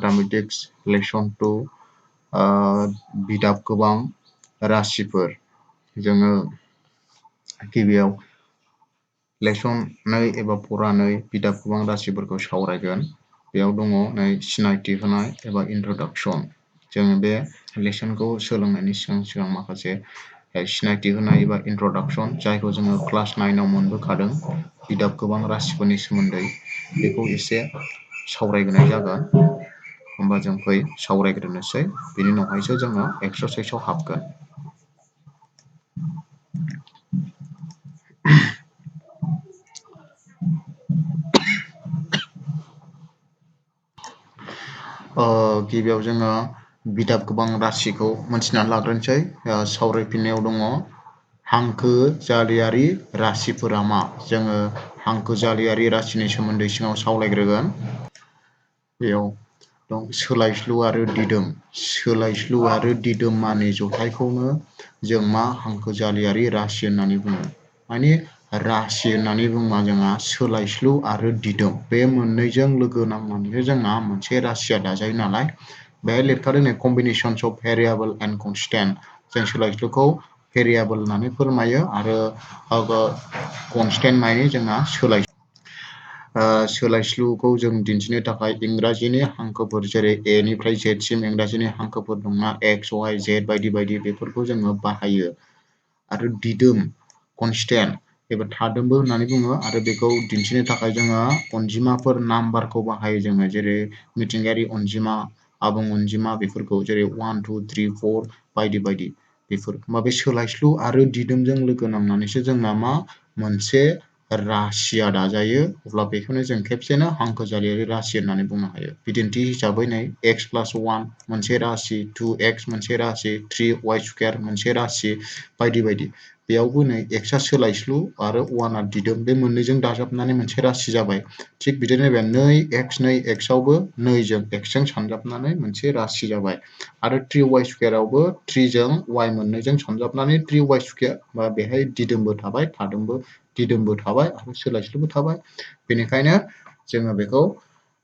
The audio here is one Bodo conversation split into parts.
मैथमेटिक्स लेसन 2 बिदाब गोबां राशिफोर जोङो गिबियाव लेसन 2 एबा फरा 2 बिदाब गोबां राशिफोरखौ सावरायगोन। बेयाव दङ नै सिनायथि होनाय एबा इन्ट्रडक्शन। जोङो बे लेसनखौ सोलोंनायनि सिगां माखासे सिनायथि होनाय एबा इन्ट्रडक्शन जायखौ जोङो क्लास 9 आव मोनबोखादों बिदाब गोबां राशिफोरनि सोमोन्दै बेखौ एसे सावरायग्रोनाय जागोन। होमबा जों फै सावरायग्रोनोसै बेनि उनावहायसो जोङो एक्सारसाइजआव हाबगोन। गिबियाव जोङो बिदाब गोबां राशिखौ मोनथिनानै लाग्रोनोसै। सावरायफिननायाव दङ हांखो जालियारि राशिफोरा मा? जोङो हांखो जालियारि राशिनि सोमोन्दै सिगाङाव सावरायग्रोगोन। बेयाव दं सोलायस्लु आरो दिदोम। सोलायस्लु आरो दिदोमानि जथायखौनो जों मा हांखो जालियारि राशि होननानै बुङो। माने राशि होननानै बुङोबा जोंहा सोलायस्लु आरो दिदोम बे मोननैजों लोगो नांनानैसो जोंहा मोनसे राशिया दाजायो नालाय। बेहाय लिरखादों नै कम्बिनेशंस अफ भेरिएबल एन्ड कनस्टेन्ट। जों सोलायस्लुखौ भेरिएबल होननानै फोरमायो आरो कनस्टेन्ट माने जोंहा सोलायस्लुखौ जों दिन्थिनो थाखाय इंराजिनि हांखोफोर जेरै ए निफ्राय जेड सिम इंराजिनि हांखोफोर दंना एक्स वाइ जेड बायदि बायदि बेफोरखौ जोङो बाहायो। आरो दिदोम कनस्टेन्ट एबा थादोंबो होननानै बुङो आरो बेखौ दिन्थिनो थाखाय जोङो अनजिमाफोर नाम्बारखौ बाहायो जोङो जेरै मिथिंगायारि अनजिमा आबुं अनजिमा बेफोरखौ जेरै 1 2 3 4 बायदि बायदि बेफोर बे सोलायस्लु आरो दिदोमजों लोगो नांनानैसो जोंना मा मोनसे राशिया दाजायो। अब्ला बेखौनो जों खेबसेनो हांखो जालियारि राशि होननानै बुंनो हायो। बिदिन्थि हिसाबै नै x + 1 मोनसे राशि 2x मोनसे राशि 3y² मोनसे राशि बायदि बायदि। बेयावबो नै xआ सोलायस्लु आरो 1आ दिदोम बे मोननैजों दाजाबनानै मोनसे राशि जाबाय। थिग बिदिनो नैबे 2x आवबो 2 जों x जों सानजाबनानै मोनसे राशि जाबाय आरो 3y² आवबो 3 जों y मोननैजों सानजाबनानै 3y²। बा बेहाय दिदोमबो थाबाय दिदोमबो थाबाय आरो सोलायस्लुबो थाबाय। बेनिखायनो जोङो बेखौ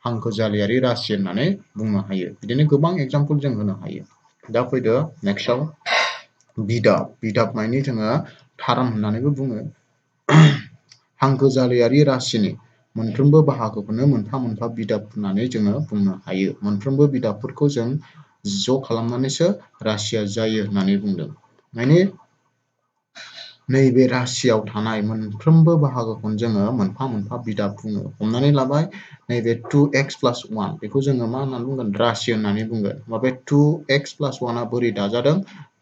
हांखो जालियारि राशि होननानै बुंनो हायो। बिदिनो गोबां एग्जाम्पल जों होनो हायो। दा फैदो नेक्स्टआव बिदाब माने जोङो टार्म होननानैबो बुङो। हांखो जालियारि राशिनि मोनफ्रोमबो बाहागोखौनो मोनफा मोनफा बिदाब होननानै जोङो बुंनो हायो। मोनफ्रोमबो बिदाबफोरखौ जों ज' खालामनानैसो राशिया जायो होननानै बुंदों। माने नैबे राशियाव थानाय मोनफ्रोमबो बाहागोखौनो जोङो मोनफा मोनफा बिदाब बुङो। हमनानै लाबाय नैबे 2x + 1 बेखौ जोङो मा होननानै बुंगोन राशि होननानै बुंगोन। बे 2x + 1 आ बोरै दाजादों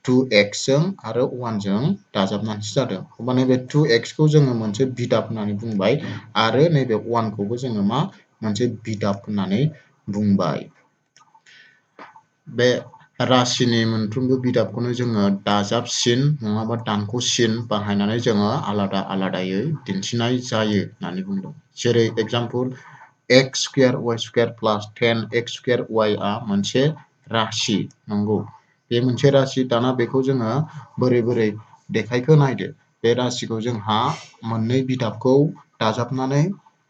2x जों आरो 1 जों दाजाबनानैसो जादों। होमबा नैबे 2x खौ जोङो मोनसे बिदाब होननानै बुंबाय आरो नैबे 1 खौबो जोङो मा मोनसे बिदाब होननानै बुंबाय। बे राशिनि मोनफ्रोमबो बिदाबखौनो जोङो दाजाब सिन नङाबा दानख' सिन बाहायनानै जोङो आलादा आलादायै दिन्थिनाय जायो होननानै बुंदों। जेरै example x² y² + 10x² y आ मोनसे राशि नंगौ। बे मोनसे राशि दाना बेखौ जोङो बोरै देखायखो नायदो। बे राशिखौ जोंहा मोननै बिदाबखौ दाजाबनानै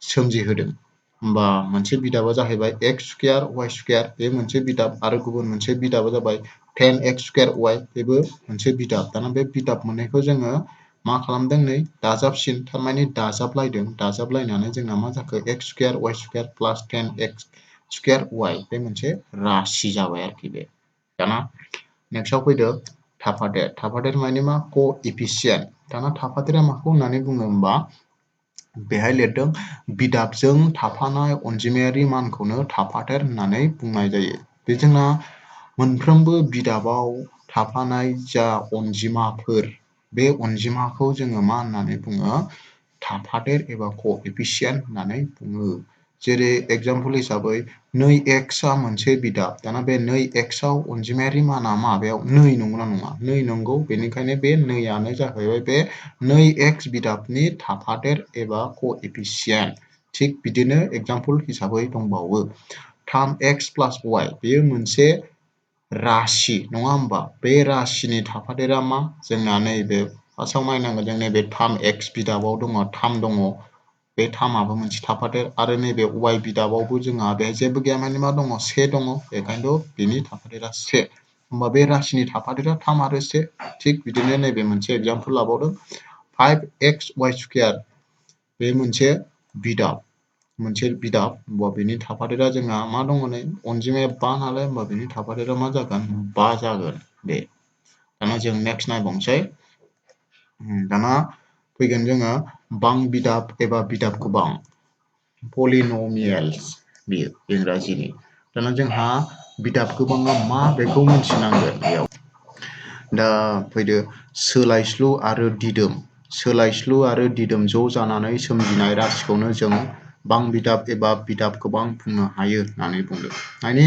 सोमजिहोदों। होमबा मोनसे बिदाबा जाहैबाय x² y² बे मोनसे बिदाब आरो गुबुन मोनसे बिदाबा जाबाय 10x² y बेबो मोनसे बिदाब। दाना बे बिदाब मोननैखौ जोङो मा खालामदों नै दाजाबसिन थारमाने दाजाबलायदों। दाजाबलायनानै जोंना मा जाखो x² y² + 10x² y बे मोनसे राशि जाबाय आरोखि बे। दाना नेक्स्टआव फैदो थाफादेर। थाफादेर माने मा क'एफिशियेन्ट। दाना थाफादेरा माखौ होननानै बुङो होमबा बेहाय लिरदों बिदाबजों थाफानाय अनजिमायारि मानखौनो थाफादेर होननानै बुंनाय जायो। बे जोंना मोनफ्रोमबो बिदाबाव थाफानाय जा अनजिमाफोर बे अनजिमाखौ जोङो मा होननानै बुङो थाफादेर एबा क'एफिशियेन्ट होननानै बुङो। जेरै एग्जाम्पल हिसाबै 2x आ मोनसे बिदाब। दाना बे 2x आव अनजिमायारि माना मा बेयाव 2 नंगौना नङा 2 नंगौ। बेनिखायनो बे 2 आनो जाहैबाय बे 2x बिदाबनि थाफादेर एबा क'एफिशियेन्ट। थिग बिदिनो एग्जाम्पल हिसाबै दंबावो 3x + y बेयो मोनसे राशि नङा होमबा। बे राशिनि थाफादेरा मा जोंना नैबे फार्स्टआव नायनांगोन जों नैबे 3x बिदाबाव दङ 3 दङ बे थामाबो मोनसे थाफादेर आरो नैबे y बिदाबावबो जोंहा बेहाय जेबो गैया माने मा दङ से दङ बेखायनोथ' बिनि थाफादेरा से होमबा बे राशिनि थाफादेरा 3 आरो 1 थिग बिदिनो नैबे मोनसे एग्जाम्पल लाबावदों 5xy स्क्वायर बे मोनसे बिदाब होमबा बिनि थाफादेरा जोंहा मा दङ नै अनजिमाया 5 नालाय होमबा बिनि थाफादेरा मा जागोन 5 जागोन बे दाना जों नेक्स्ट नायबावनोसै दाना फैगोन जोङो बां बिदाब एबा बिदाब गोबां पलिन'मियेल्स बेयो इंराजिनि दाना जोंहा बिदाब गोबाङा मा बेखौ मिथिनांगोन बेयाव दा फैदो सोलायस्लु आरो दिदोम ज' जानानै सोमजिनाय राशिखौनो जों बां बिदाब एबा बिदाब गोबां बुंनो हायो होननानै बुंदों माने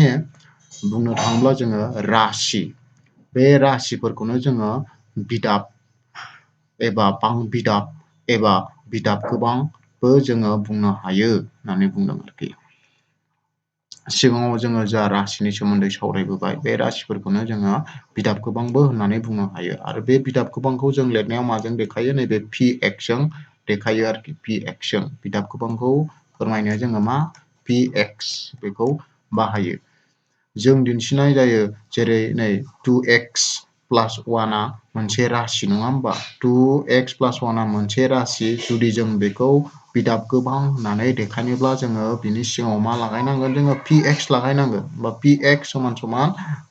बुंनो थाङोब्ला जोङो राशि बे राशिफोरखौनो जोङो बिदाब एबा बां बिदाब एबा बिदाब गोबांबो जोङो बुंनो हायो होननानै बुंदों आरोखि सिगाङाव जोङो जा राशिनि सोमोन्दै सावरायबोबाय बे राशिफोरखौनो जोङो बिदाब गोबांबो होननानै बुंनो हायो आरो बे बिदाब गोबांखौ जों लिरनायाव माजों देखायो नैबे px जों देखायो आरोखि px जों बिदाब गोबांखौ फोरमायनो जोङो मा px बेखौ बाहायो जों दिन्थिनाय जायो जेरै नै 2x प्लास 1 आ मोनसे राशि नङा होमबा 2x प्लास 1 आ मोनसे राशि जुदि जों बेखौ बिदाब गोबां होननानै देखायनोब्ला जोङो बिनि सिगाङाव मा लागायनांगोन जोङो px लागायनांगोन बा px समान समान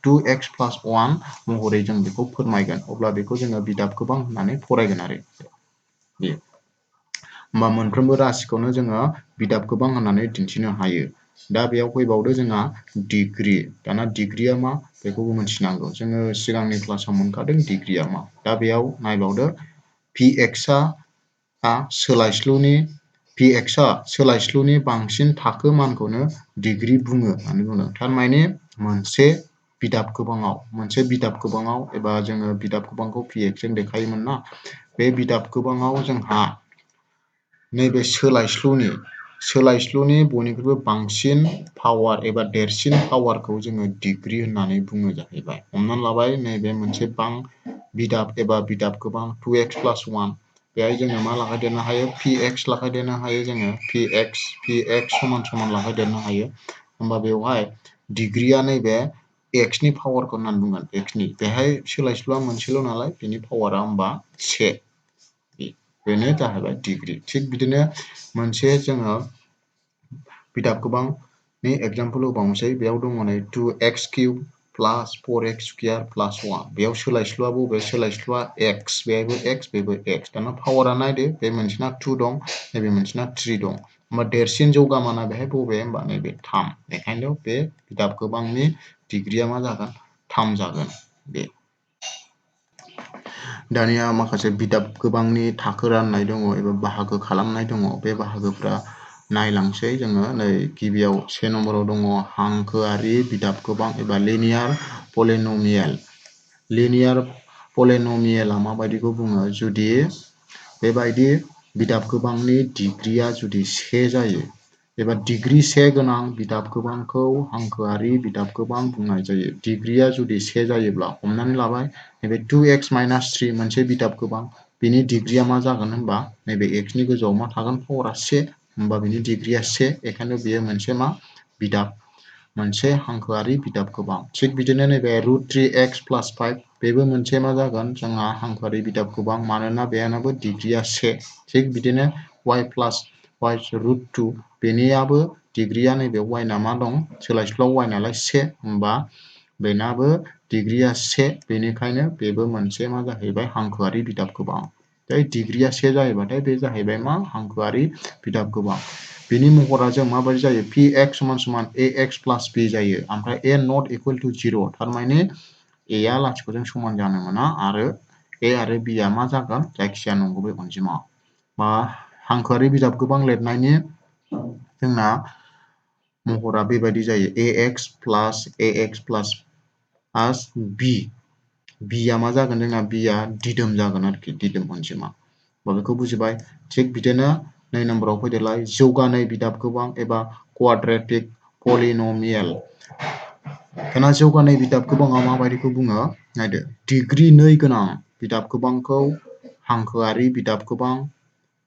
2x प्लास 1 महरै जों बेखौ फोरमायगोन अब्ला बेखौ जोङो बिदाब गोबां होननानै फरायगोन आरो बे होमबा मोनफ्रोमबो राशिखौनो जोङो बिदाब गोबां होननानै दिन्थिनो हायो दा बेयाव फैबावदो जोंहा डिग्री दाना डिग्रीया मा बेखौबो मिथिनांगौ जोङो सिगांनि क्लासाव मोनखादों डिग्रीया मा दा बेयाव नायबावदो px आ सोलायस्लुनि बांसिन थाखो मानखौनो डिग्री बुङो होननानै बुंदों थारमाने मोनसे बिदाब गोबाङाव एबा जोङो बिदाब गोबांखौ px जों देखायोमोन ना बे बिदाब गोबाङाव जोंहा नैबे सोलायस्लुनि बयनिख्रुइबो बांसिन पावार एबा देरसिन पावारखौ जोङो डिग्री होननानै बुङो जाहैबाय हमनानै लाबाय नैबे मोनसे बां बिदाब एबा बिदाब गोबां 2x प्लास 1 बेहाय जोङो मा लागायदेरनो हायो px लागायदेरनो हायो जोङो px समान समान लागायदेरनो हायो होमबा बेवहाय डिग्रीया नैबे x नि पावारखौ होननानै बुंगोन x नि बेहाय सोलायस्लुआ मोनसेल' नालाय बेनि पावारा होमबा 1 बेनो जाहैबाय डिग्री थिग बिदिनो मोनसे जोङो बिदाब गोबांनि एग्जाम्पल होबावनोसै बेयाव दङ नै 2x किउब प्लास 4x स्क्वायर प्लास 1 बेयाव सोलायस्लुआ बबे सोलायस्लुआ x बेबो x बेबो x दाना पावारा नायदो बे मोनसेना 2 दं नैबे मोनसेना 3 दं होमबा देरसिन जौगामाना बेहाय बबे होमबा नैबे 3 बेखायनोथ' बे बिदाब गोबांनि डिग्रीया मा जागोन 3 जागोन बे दानिया माखासे बिदाब गोबांनि थाखो राननाय दङ एबा बाहागो खालामनाय दङ बे बाहागोफ्रा नायलांसै जोङो नै गिबियाव से नम्बराव दङ हांखोआरि बिदाब गोबां एबा लिनियार पलिन'मियेला माबायदिखौ बुङो जुदि बेबायदि बिदाब गोबांनि डिग्रीया जुदि 1 जायो एबा डिग्री 1 गोनां बिदाब गोबांखौ हांखोआरि बिदाब गोबां बुंनाय जायो डिग्रीया जुदि 1 जायोब्ला हमनानै लाबाय नैबे 2x माइनास 3 मोनसे बिदाब गोबां बिनि डिग्रीया मा जागोन होनबा नैबे x नि गोजौआव मा थागोन पावारा 1 होमबा बिनि डिग्रीया 1 बेखायनो बेयो मोनसे मा बिदाब मोनसे हांखोआरि बिदाब गोबां थिग बिदिनो नैबे √3x प्लास 5 बेबो मोनसे मा जागोन जोंहा हांखोआरि बिदाब गोबां मानोना बेनाबो डिग्रीया 1 थिग बिदिनो y प्लास y √2 बेनियाबो डिग्रीया नैबे y ना मा दं सोलायस्लुआव y नालाय 1 होमबा बेनाबो डिग्रीया 1 बेनिखायनो बेबो मोनसे मा जाहैबाय हांखोआरि बिदाब गोबां डिग्रीया 1 जायोबाथाय बे जाहैबाय मा हांखोआरि बिदाब गोबां बेनि महरा जों माबायदि जायो px समान समान ax प्लास b जायो ओमफ्राय a नट इकुवेल टु 0 थारमाने a आ लाथिख'जों समान जानो मोना आरो a आरो b आ मा जागोन जायखिजाया नंगुबै अनजिमा बा हांखोआरि बिदाब गोबां लिरनायनि जोंना महरा बेबायदि जायो ax प्लास b बिया मा जागोन जोंना बिया दिदोम जागोन आरोखि दिदोम अनजिमा बेखौ बुजिबाय थिग बिदिनो 2 नम्बराव फैदोलाय जौगानाय बिदाब गोबां एबा क्वाड्रेटिक पलिन'मियेल दाना जौगानाय बिदाब गोबाङा माबायदिखौ बुङो नायदो डिग्री 2 गोनां बिदाब गोबांखौ हांखोआरि बिदाब गोबां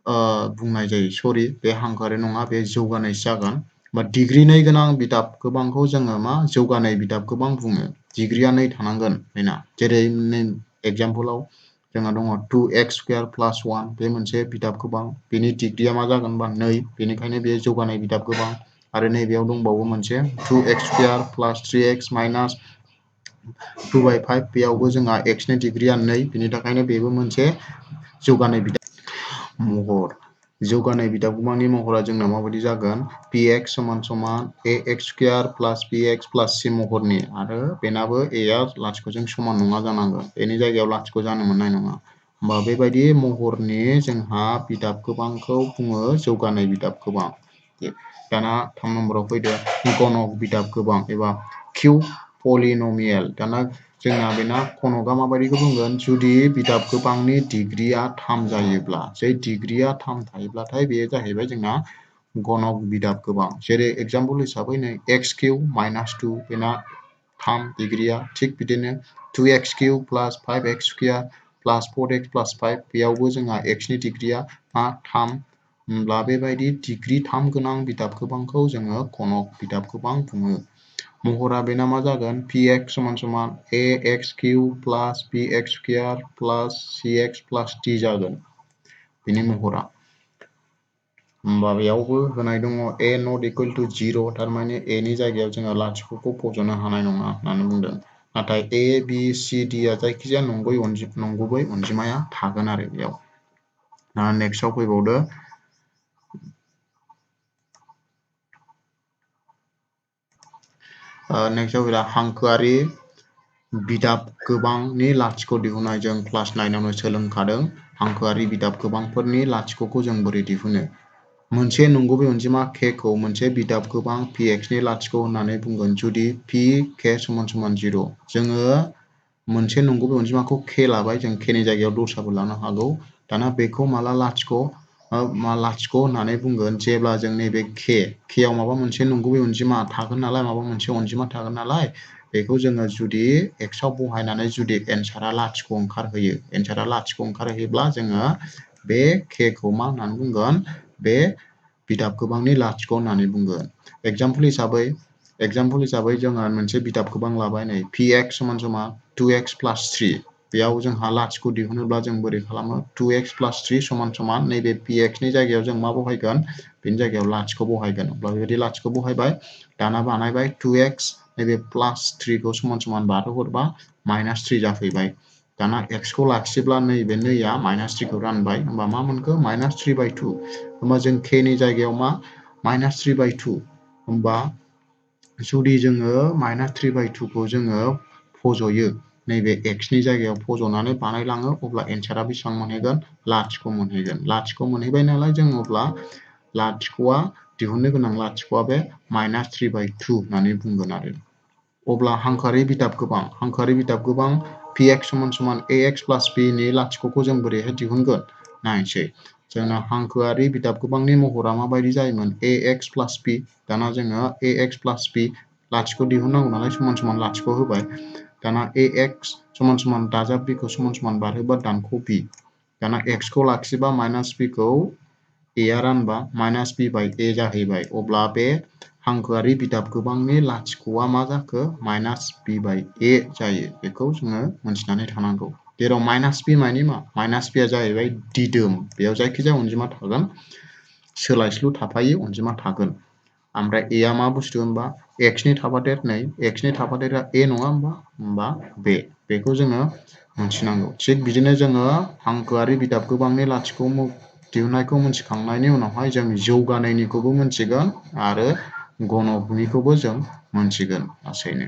बुंनाय जायो। सरि, बे हांखोआरि नङा, बे जौगानायसो जागोन। बा डिग्री 2 गोनां बिदाब गोबांखौ जोङो मा जौगानाय बिदाब गोबां बुङो। डिग्रीया 2 थानांगोन बेना। जेरै नै एग्जाम्पलाव जोंहा दङ 2x² + 1 बे मोनसे बिदाब गोबां। बेनि डिग्रीया मा जागोन होनबा 2, बेनिखायनो बे जौगानाय बिदाब गोबां। आरो नैबेयाव दंबावो मोनसे 2x² + 3x - 2/5 बेयावबो जोंहा x नि डिग्रीया 2, बेनि थाखायनो बेबो मोनसे जौगानाय बिदाब महर। जौगानाय बिदाब गोबांनि महरा जोंना माबायदि जागोन? px = ax² + bx + c महरनि। आरो बेनाबो a आ लाथिख'जों समान नङा जानांगोन। बेनि जायगायाव लाथिख' जानो मोननाय नङा। होमबा बेबायदि महरनि जोंहा बिदाब गोबांखौ बुङो जौगानाय बिदाब गोबां। दाना 3 नम्बराव फैदो गणक बिदाब गोबां एबा किउब पलिनमियेल। दाना जोंना बेना गणकआ माबायदिखौ बुंगोन? जुदि बिदाब गोबांनि डिग्रीया 3 जायोब्ला, जै डिग्रीया 3 थायोब्लाथाय बेयो जाहैबाय जोंना गणक बिदाब गोबां। जेरै एग्जाम्पल हिसाबै नै x³ - 2 बेना 3 डिग्रीया। थिग बिदिनो 2x³ + 5x² + 4x + 5 बेयावबो जोंहा x नि डिग्रीया 3। होमब्ला बेबायदि डिग्री 3 गोनां बिदाब गोबांखौ जोङो गणक बिदाब गोबां बुङो। महरा बेना मा जागोन? px = ax³ + bx² + cx + d जागोन बेनि महरा। होमबा बेयावबो होनाय दङ a ≠ 0, थारमाने a नि जायगायाव जोङो लाथिख'खौ फज'नो हानाय नङा होननानै बुंदों। नाथाय a, b, c, d आ जायखिजाया नंगुबै अनजिमाया थागोन आरो बेयाव। नेक्स्टआव फैबावदो नेक्स्टआव फैला हांखोआरि बिदाब गोबांनि लाथिख' दिहुननाय। जों क्लास 9 आवनो सोलोंखादों हांखोआरि बिदाब गोबांफोरनि लाथिख'खौ जों बोरै दिहुनो। मोनसे नंगुबै अनजिमा k खौ मोनसे बिदाब गोबां px नि लाथिख' होननानै बुंगोन जुदि pk = 0। जोङो मोनसे नंगुबै अनजिमाखौ k लाबाय, जों k नि जायगायाव दस्राबो लानो हागौ। दाना बेखौ माला लाथिख' होननानै बुंगोन? जेब्ला जों नैबे k आव माबा मोनसे नंगुबै अनजिमा थागोन नालाय, माबा मोनसे अनजिमा थागोन नालाय, बेखौ जोङो जुदि x आव बहायनानै जुदि एन्सारा लाथिख' ओंखारहोयो, एन्सारा लाथिख' ओंखारहोयोब्ला जोङो बे k खौ मा होननानै बुंगोन? बे बिदाब गोबांनि लाथिख' होननानै बुंगोन। एग्जाम्पल हिसाबै जोङो मोनसे बिदाब गोबां लाबाय। नै px = 2x + 3 बेयाव जोंहा लाथिख' दिहुनोब्ला जों बोरै खालामो? 2x + 3 = नैबे px नि जायगायाव जों मा बहायगोन? बेनि जायगायाव लाथिख' बहायगोन। अब्ला बेबायदि लाथिख' बहायबाय। दाना बानायबाय 2x नैबे +3 खौ समान बारहोहरबा -3 जाफैबाय। दाना x खौ लाखियोब्ला नैबे 2आ -3 खौ रानबाय। होमबा मा मोनखो? -3/2। होमबा जों k नि जायगायाव मा? -3/2। होमबा जुदि जोङो -3/2 खौ जोङो फज'यो, नैबे x नि जायगायाव फज'नानै बानायलाङो, अब्ला एन्सारा बेसेबां मोनहैगोन? लाथिख' मोनहैगोन। लाथिख' मोनहैबाय नालाय जों अब्ला लाथिख'आ दिहुननो गोनां लाथिख'आ बे -3/2 होननानै बुंगोन आरो। अब्ला हांखोआरि बिदाब गोबां px = ax + b नि लाथिख'खौ जों बोरैहाय दिहुनगोन? नायनोसै। जोंना हांखोआरि बिदाब गोबांनि महरा माबायदि जायोमोन? ax + b। दाना जोङो ax + b लाथिख' दिहुननांगौ नालाय समान लाथिख' होबाय। दाना ax = दाजाब b खौ समान बारहोबा दानख' b। दाना x खौ लाखियोबा -b खौ a आ रानबा -b/a जाहैबाय। अब्ला बे हांखोआरि बिदाब गोबांनि लाथिख'आ मा जाखो? -b/a जायो। बेखौ जोङो मोनथिनानै थानांगौ। जेराव -b मानि मा? -b आ जाहैबाय दिदोम। बेयाव जायखिजाया अनजिमा थागोन, सोलायस्लु थाफायै अनजिमा थागोन। ओमफ्राय a आ मा बुस्थु होनबा? x नि थाफादेर, नै x नि थाफादेरा a नङा होमबा b। बेखौ जोङो मोनथिनांगौ। थिग बिदिनो जोङो हांखोआरि बिदाब गोबांनि लाथिख' दिहुननायखौ मोनथिखांनायनि उनावहाय जों जौगानायनिखौबो मोनथिगोन आरो गणकनिखौबो जों मोनथिगोन लासैनो।